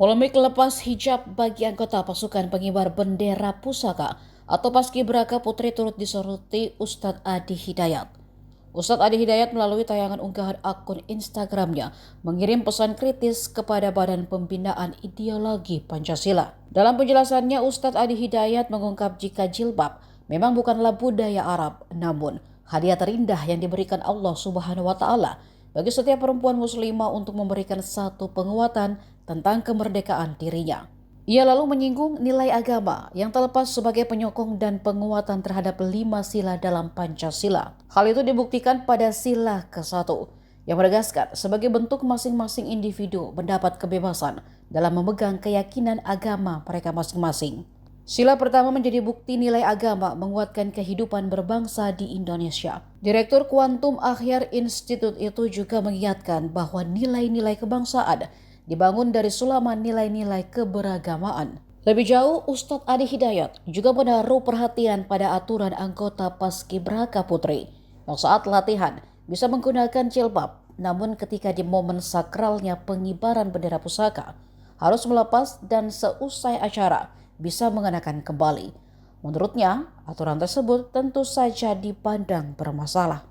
Polemik lepas hijab bagi anggota pasukan pengibar bendera pusaka atau Paskibraka Putri turut disoroti Ustadz Adi Hidayat. Ustadz Adi Hidayat melalui tayangan unggahan akun Instagramnya mengirim pesan kritis kepada Badan Pembinaan Ideologi Pancasila. Dalam penjelasannya, Ustadz Adi Hidayat mengungkap jika jilbab memang bukanlah budaya Arab, namun hadiah terindah yang diberikan Allah Subhanahu wa Ta'ala bagi setiap perempuan muslimah untuk memberikan satu penguatan tentang kemerdekaan dirinya. Ia lalu menyinggung nilai agama yang terlepas sebagai penyokong dan penguatan terhadap 5 sila dalam Pancasila. Hal itu dibuktikan pada sila ke-1 yang menegaskan sebagai bentuk masing-masing individu mendapat kebebasan dalam memegang keyakinan agama mereka masing-masing. Sila pertama menjadi bukti nilai agama menguatkan kehidupan berbangsa di Indonesia. Direktur Quantum Akhyar Institute itu juga mengingatkan bahwa nilai-nilai kebangsaan dibangun dari sulaman nilai-nilai keberagamaan. Lebih jauh, Ustadz Adi Hidayat juga menaruh perhatian pada aturan anggota Paskibraka Putri yang saat latihan bisa menggunakan jilbab, namun ketika di momen sakralnya pengibaran bendera pusaka harus melepas dan seusai acara bisa mengenakan kembali. Menurutnya, aturan tersebut tentu saja dipandang bermasalah.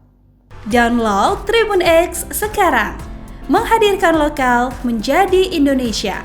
Download Tribun X sekarang, menghadirkan lokal menjadi Indonesia.